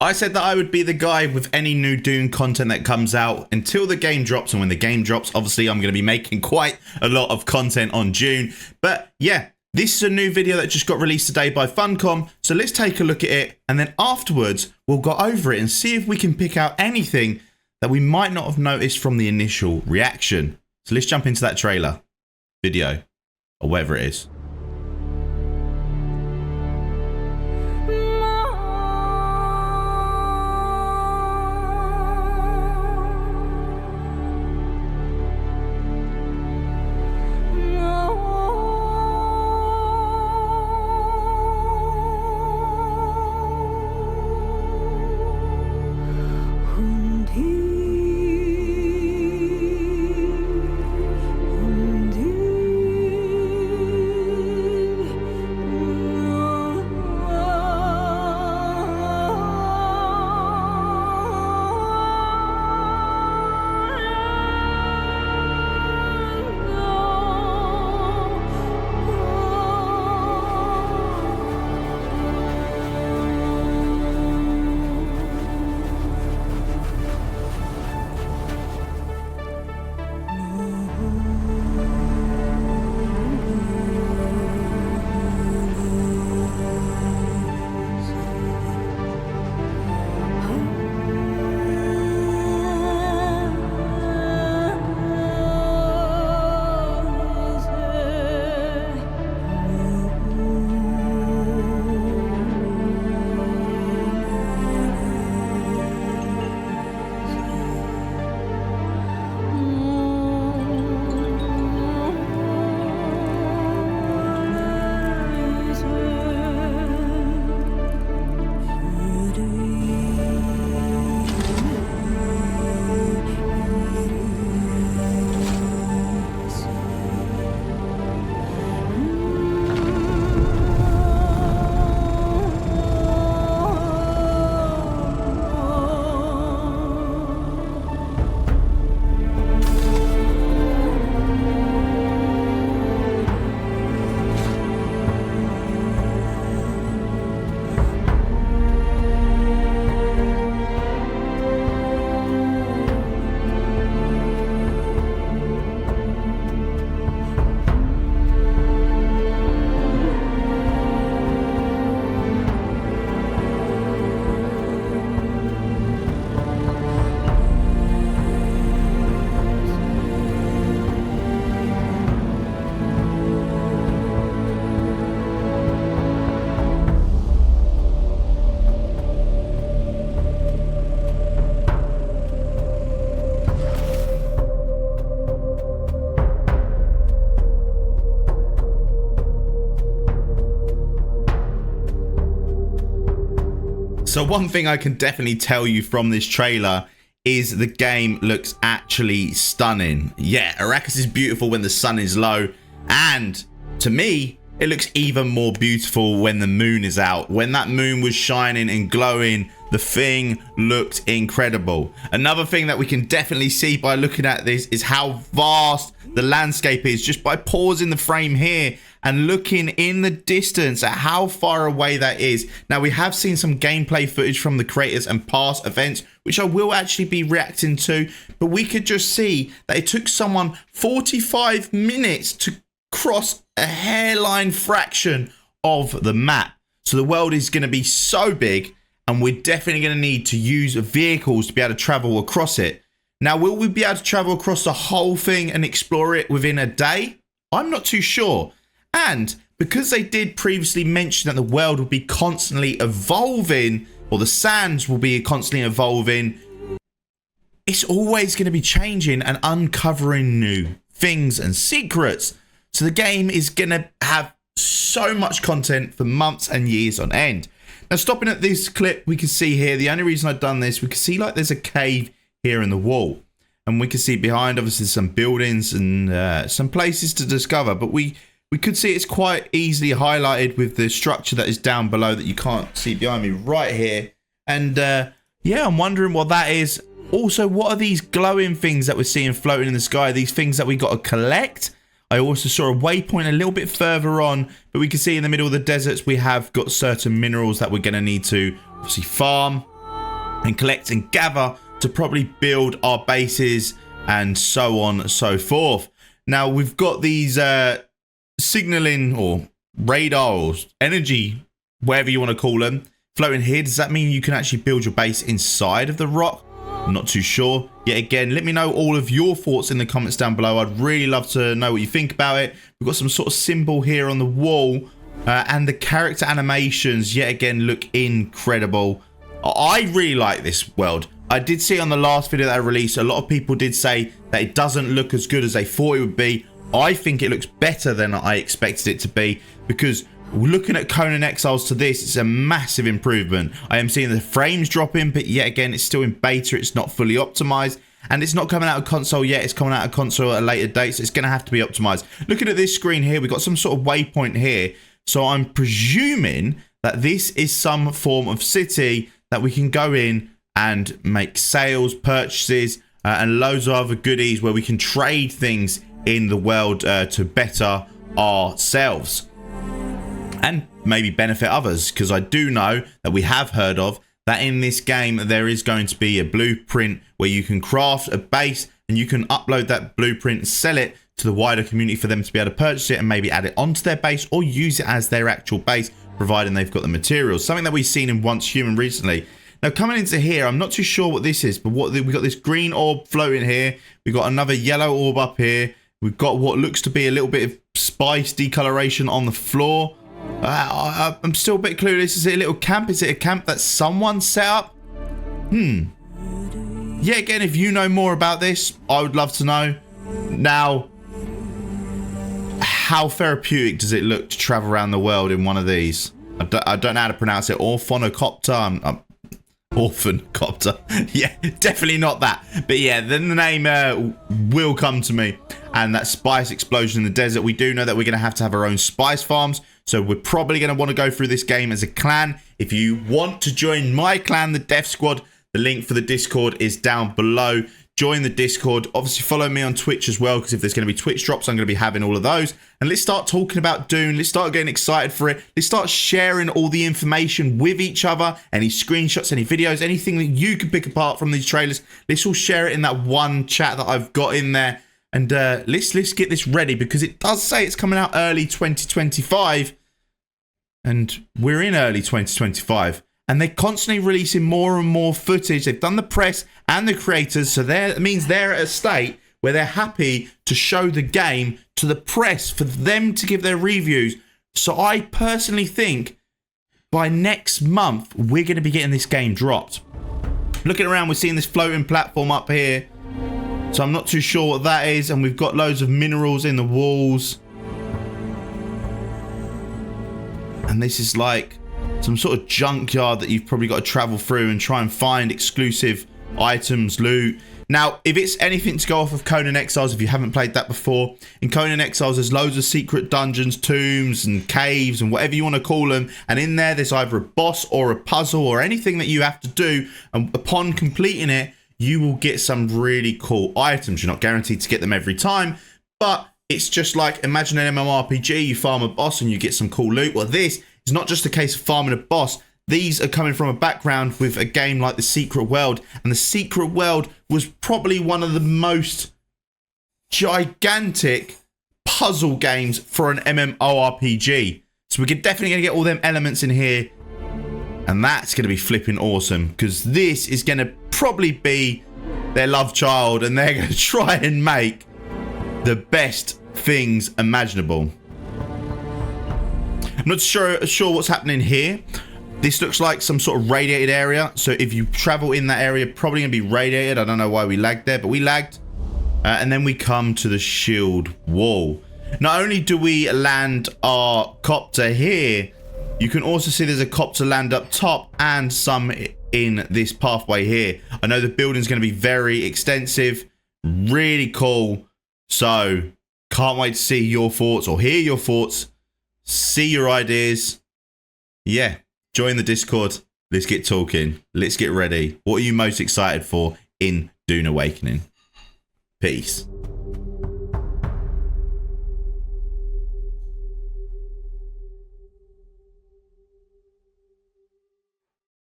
I said that I would be the guy with any new Dune content that comes out until the game drops. And when the game drops, obviously I'm going to be making quite a lot of content on Dune. But yeah, this is a new video that just got released today by Funcom. So let's take a look at it. And then afterwards, we'll go over it and see if we can pick out anything that we might not have noticed from the initial reaction. So let's jump into that trailer, video, or whatever it is. So one thing I can definitely tell you from this trailer is the game looks actually stunning. Yeah, Arrakis is beautiful when the sun is low, and to me, it looks even more beautiful when the moon is out. When that moon was shining and glowing, the thing looked incredible. Another thing that we can definitely see by looking at this is how vast the landscape is, just by pausing the frame here and looking in the distance at how far away that is. Now, we have seen some gameplay footage from the creators and past events, which I will actually be reacting to, but we could just see that it took someone 45 minutes to cross a hairline fraction of the map. So the world is going to be so big, and we're definitely going to need to use vehicles to be able to travel across it. Now, will we be able to travel across the whole thing and explore it within a day? I'm not too sure. And because they did previously mention that the world will be constantly evolving, or the sands will be constantly evolving, it's always going to be changing and uncovering new things and secrets. So the game is going to have so much content for months and years on end. Now, stopping at this clip, we can see here, the only reason I've done this, we can see like there's a cave here in the wall. And we can see behind, obviously, some buildings and some places to discover. But we could see it's quite easily highlighted with the structure that is down below that you can't see behind me right here. And yeah, I'm wondering what that is. Also, what are these glowing things that we're seeing floating in the sky? These things that we got to collect? I also saw a waypoint a little bit further on, but we can see in the middle of the deserts we have got certain minerals that we're going to need to obviously farm. and collect and gather to probably build our bases and so on and so forth. Now we've got these signaling or radars, energy, whatever you want to call them, floating here. Does that mean you can actually build your base inside of the rock? I'm not too sure. Yet again, let me know all of your thoughts in the comments down below. I'd really love to know what you think about it. We've got some sort of symbol here on the wall, and the character animations yet again look incredible. I really like this world. I did see on the last video that I released, a lot of people did say that it doesn't look as good as they thought it would be. I think it looks better than I expected it to be, because looking at Conan Exiles to this, it's a massive improvement. I am seeing the frames dropping, but yet again, it's still in beta. It's not fully optimized, and it's not coming out of console yet. It's coming out of console at a later date, so it's going to have to be optimized. Looking at this screen here, we've got some sort of waypoint here. So I'm presuming that this is some form of city that we can go in and make sales, purchases, and loads of other goodies where we can trade things in the world to better ourselves and maybe benefit others, because I do know that we have heard of that in this game there is going to be a blueprint where you can craft a base and you can upload that blueprint and sell it to the wider community for them to be able to purchase it and maybe add it onto their base or use it as their actual base, providing they've got the materials. Something that we've seen in Once Human recently. Now coming into here, I'm not too sure what this is, but we've got this green orb floating here. We've got another yellow orb up here. We've got what looks to be a little bit of spice decoloration on the floor. I'm still a bit clueless. Is it a little camp? Is it a camp that someone set up? Yeah, again, if you know more about this, I would love to know. Now, how therapeutic does it look to travel around the world in one of these? I don't know how to pronounce it. Orphanocopter. Orphancopter. Yeah, definitely not that. But yeah, then the name will come to me. And that spice explosion in the desert. We do know that we're going to have our own spice farms. So we're probably going to want to go through this game as a clan. If you want to join my clan, the Death Squad, the link for the Discord is down below. Join the Discord. Obviously, follow me on Twitch as well, because if there's going to be Twitch drops, I'm going to be having all of those. And let's start talking about Dune. Let's start getting excited for it. Let's start sharing all the information with each other. Any screenshots, any videos, anything that you can pick apart from these trailers. Let's all share it in that one chat that I've got in there. And let's get this ready, because it does say it's coming out early 2025. And we're in early 2025. And they're constantly releasing more and more footage. They've done the press and the creators, so that means they're at a state where they're happy to show the game to the press for them to give their reviews. So I personally think by next month, we're going to be getting this game dropped. Looking around, we're seeing this floating platform up here. So I'm not too sure what that is. And we've got loads of minerals in the walls. And this is like some sort of junkyard that you've probably got to travel through and try and find exclusive items, loot. Now, if it's anything to go off of Conan Exiles, if you haven't played that before, in Conan Exiles, there's loads of secret dungeons, tombs, and caves, and whatever you want to call them. And in there's either a boss or a puzzle or anything that you have to do. And upon completing it, you will get some really cool items. You're not guaranteed to get them every time, but it's just like, imagine an MMORPG, you farm a boss and you get some cool loot. Well, this is not just a case of farming a boss. These are coming from a background with a game like The Secret World. And The Secret World was probably one of the most gigantic puzzle games for an MMORPG. So we're definitely going to get all them elements in here. And that's going to be flipping awesome, because this is going to probably be their love child. And they're going to try and make the best things imaginable. I'm not sure what's happening here. This looks like some sort of radiated area. So if you travel in that area, probably going to be radiated. I don't know why we lagged there, but we lagged. And then we come to the shield wall. Not only do we land our copter here, you can also see there's a copter land up top and some in this pathway here. I know the building's going to be very extensive, really cool. So can't wait to see your thoughts or hear your thoughts, see your ideas. Yeah, join the Discord. Let's get talking. Let's get ready. What are you most excited for in Dune Awakening? Peace.